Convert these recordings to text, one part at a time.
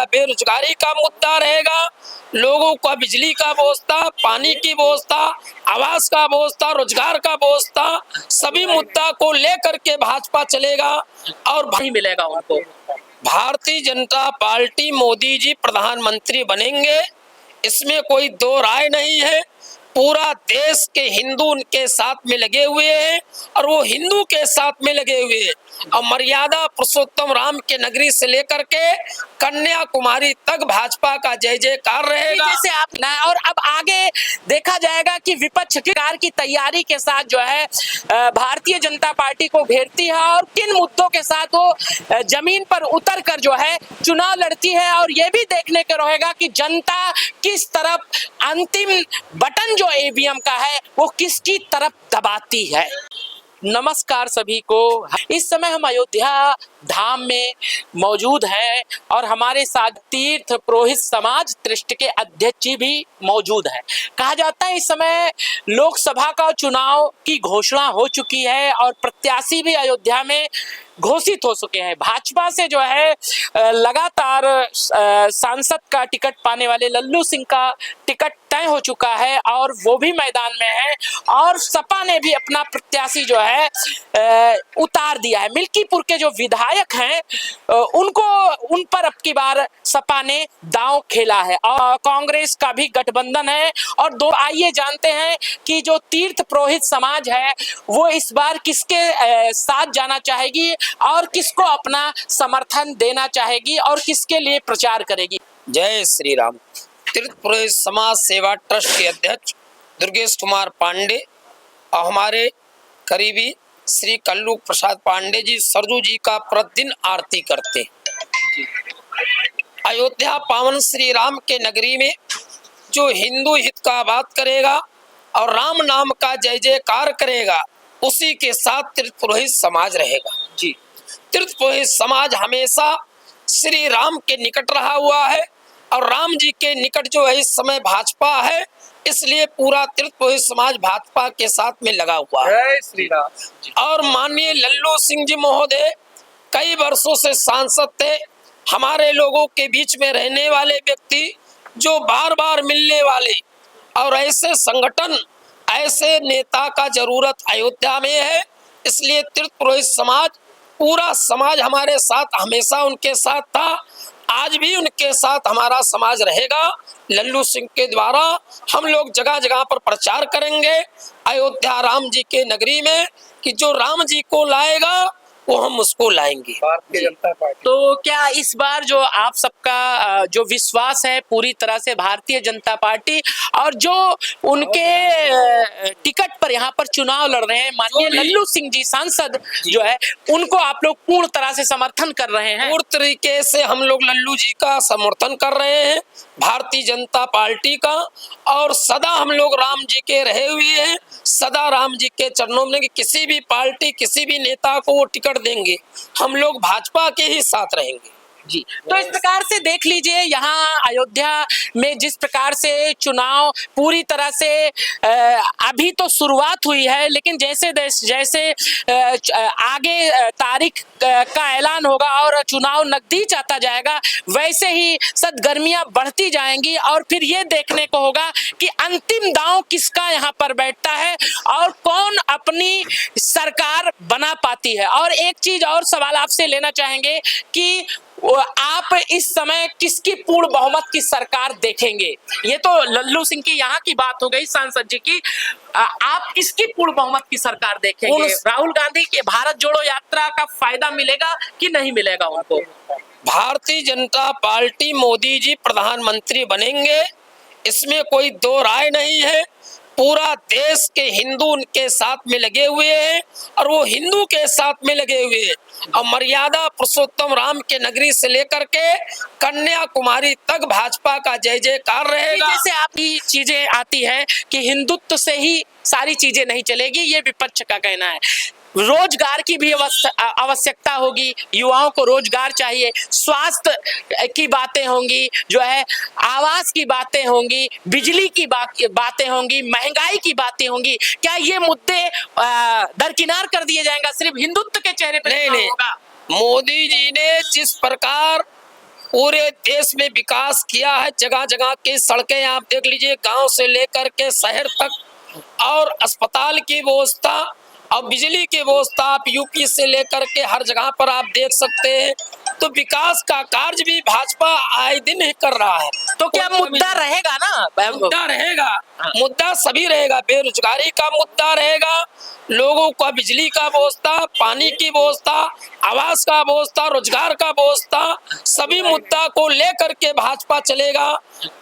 रहेगा, बेरोजगारी का मुद्दा रहेगा, लोगों का बिजली का व्यवस्था, पानी की व्यवस्था, आवास का व्यवस्था, रोजगार का व्यवस्था, सभी मुद्दा को लेकर के भाजपा चलेगा और नहीं मिलेगा उनको। भारतीय जनता पार्टी मोदी जी प्रधानमंत्री बनेंगे, इसमें कोई दो राय नहीं है। पूरा देश के हिंदू उनके साथ में लगे हुए हैं और वो हिंदू के साथ में लगे हुए हैं और मर्यादा पुरुषोत्तम राम के नगरी से लेकर के कन्याकुमारी तक भाजपा का जय जयकार रहेगा। जैसे आप ना, और अब आगे देखा जाएगा कि विपक्ष सरकार की तैयारी के साथ जो है भारतीय जनता पार्टी को घेरती है और किन मुद्दों के साथ वो जमीन पर उतर कर जो है चुनाव लड़ती है, और ये भी देखने को रहेगा कि जनता किस तरफ अंतिम बटन जो ईवीएम का है वो किसकी तरफ दबाती है। नमस्कार सभी को। इस समय हम अयोध्या धाम में मौजूद हैं और हमारे साथ तीर्थ पुरोहित समाज ट्रस्ट के अध्यक्ष जी भी मौजूद हैं। कहा जाता है इस समय लोकसभा का चुनाव की घोषणा हो चुकी है और प्रत्याशी भी अयोध्या में घोषित हो चुके हैं। भाजपा से जो है लगातार सांसद का टिकट पाने वाले लल्लू सिंह का टिकट तय हो चुका है और वो भी मैदान में है, और सपा ने भी अपना प्रत्याशी जो है उतार दिया है। मिल्कीपुर के जो विधायक हैं उनको उन पर अब की बार सपा ने दांव खेला है और कांग्रेस का भी गठबंधन है। और दो आइए जानते हैं कि जो तीर्थ पुरोहित समाज है वो इस बार किसके साथ जाना चाहेगी और किसको अपना समर्थन देना चाहेगी और किसके लिए प्रचार करेगी। जय श्री राम। तीर्थ पुरोहित समाज सेवा ट्रस्ट के अध्यक्ष दुर्गेश कुमार पांडे और हमारे करीबी श्री कल्लू प्रसाद पांडे जी सरजू जी का प्रतिदिन आरती करते। अयोध्या पावन श्री राम के नगरी में जो हिंदू हित का बात करेगा और राम नाम का जय जयकार करेगा उसी के साथ तीर्थ पुरोहित समाज रहेगा जी। तीर्थ पुरोहित समाज हमेशा श्री राम के निकट रहा हुआ है और राम जी के निकट जो है इस समय भाजपा है, इसलिए पूरा तीर्थ पुरोहित समाज भाजपा के साथ में लगा हुआ है। जय श्री राम। और माननीय लल्लू सिंह जी महोदय कई वर्षों से सांसद थे, हमारे लोगों के बीच में रहने वाले व्यक्ति, जो बार बार मिलने वाले, और ऐसे संगठन ऐसे नेता का जरूरत अयोध्या में है। इसलिए तीर्थ पुरोहित समाज पूरा समाज हमारे साथ हमेशा उनके साथ था, आज भी उनके साथ हमारा समाज रहेगा। लल्लू सिंह के द्वारा हम लोग जगह जगह पर प्रचार करेंगे अयोध्या राम जी के नगरी में कि जो राम जी को लाएगा वो हम उसको लाएंगे। भारतीय जनता पार्टी तो क्या इस बार जो आप सबका जो विश्वास है पूरी तरह से भारतीय जनता पार्टी और जो उनके टिकट पर यहाँ पर चुनाव लड़ रहे हैं माननीय लल्लू सिंह जी सांसद जो है उनको आप लोग पूर्ण तरह से समर्थन कर रहे हैं? पूर्ण तरीके से हम लोग लल्लू जी का समर्थन कर रहे हैं, भारतीय जनता पार्टी का, और सदा हम लोग राम जी के रहे हुए हैं, सदा राम जी के चरणों में। किसी भी पार्टी किसी भी नेता को वो टिकट देंगे, हम लोग भाजपा के ही साथ रहेंगे जी। तो इस प्रकार से देख लीजिए यहाँ अयोध्या में जिस प्रकार से चुनाव पूरी तरह से अभी तो शुरुआत हुई है, लेकिन जैसे जैसे आगे तारीख का ऐलान होगा और चुनाव नजदीक आता जाएगा वैसे ही सदगर्मियां बढ़ती जाएंगी और फिर ये देखने को होगा कि अंतिम दांव किसका यहाँ पर बैठता है और कौन अपनी सरकार बना पाती है। और एक चीज और सवाल आपसे लेना चाहेंगे कि आप इस समय किसकी पूर्ण बहुमत की सरकार देखेंगे? ये तो लल्लू सिंह की यहाँ की बात हो गई सांसद जी की, आप किसकी पूर्ण बहुमत की सरकार देखेंगे? राहुल गांधी के भारत जोड़ो यात्रा का फायदा मिलेगा कि नहीं मिलेगा उनको? भारतीय जनता पार्टी मोदी जी प्रधानमंत्री बनेंगे, इसमें कोई दो राय नहीं है। पूरा देश के हिंदू उनके साथ में लगे हुए हैं और वो हिंदू के साथ में लगे हुए हैं और मर्यादा पुरुषोत्तम राम के नगरी से लेकर के कन्याकुमारी तक भाजपा का जय जयकार रहेगा। जैसे आपकी चीजें आती है कि हिंदुत्व से ही सारी चीजें नहीं चलेगी, ये विपक्ष का कहना है। रोजगार की भी आवश्यकता होगी, युवाओं को रोजगार चाहिए, स्वास्थ्य की बातें होंगी, जो है आवास की बातें होंगी, बिजली की बातें होंगी, महंगाई की बातें होंगी। क्या ये मुद्दे दरकिनार कर दिए जाएंगे? सिर्फ हिंदुत्व के चेहरे पर नहीं होगा? मोदी जी ने जिस प्रकार पूरे देश में विकास किया है। जगह जगह की सड़कें आप देख लीजिए, गांव से लेकर के शहर तक, और अस्पताल की व्यवस्था और बिजली की व्यवस्था आप यूपी से लेकर के हर जगह पर आप देख सकते हैं। तो विकास का कार्य भी भाजपा आए दिन ही कर रहा है। तो क्या मुद्दा रहेगा ना? मुद्दा रहेगा, मुद्दा सभी रहेगा। बेरोजगारी का मुद्दा रहेगा, लोगों का बिजली का व्यवस्था, पानी की व्यवस्था, आवास का व्यवस्था, रोजगार का व्यवस्था, सभी मुद्दा को लेकर के भाजपा चलेगा।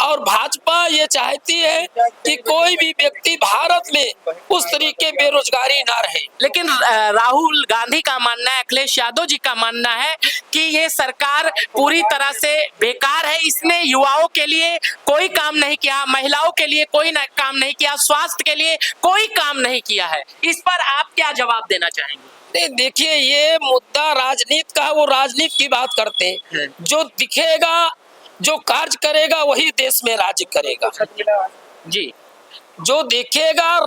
और भाजपा ये चाहती है कि कोई भी व्यक्ति भारत में उस तरीके बेरोजगारी ना रहे। लेकिन राहुल गांधी का मानना है, अखिलेश यादव जी का मानना है कि ये सरकार पूरी तरह से बेकार है, इसने युवाओं के लिए कोई काम नहीं किया, महिलाओं के लिए कोई काम नहीं किया, स्वास्थ्य के लिए कोई काम नहीं किया है। इस पर आप क्या जवाब देना चाहेंगे? नहीं, देखिए, ये मुद्दा राजनीति का, वो राजनीति की बात करते हैं। जो दिखेगा, जो कार्य करेगा, वही देश में राज्य करेगा जी। जो देखेगा,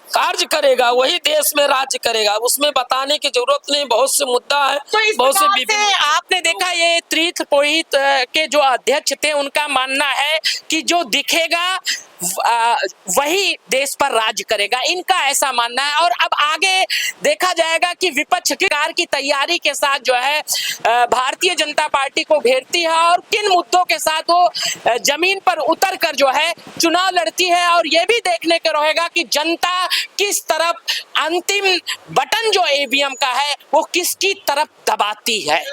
कार्य करेगा, वही देश में राज्य करेगा। उसमें बताने की जरूरत नहीं, बहुत से मुद्दा है। तो इस बहुत प्रकार से आपने देखा, ये तीर्थ पुरोहित के जो अध्यक्ष थे, उनका मानना है कि जो दिखेगा वही देश पर राज्य करेगा, इनका ऐसा मानना है। और अब आगे देखा जाएगा कि विपक्ष सरकार की तैयारी के साथ जो है भारतीय जनता पार्टी को घेरती है और किन मुद्दों के साथ वो जमीन पर उतर कर जो है चुनाव लड़ती है। और ये भी देखने को रहेगा कि जनता किस तरफ अंतिम बटन जो ईवीएम का है वो किसकी तरफ दबाती है।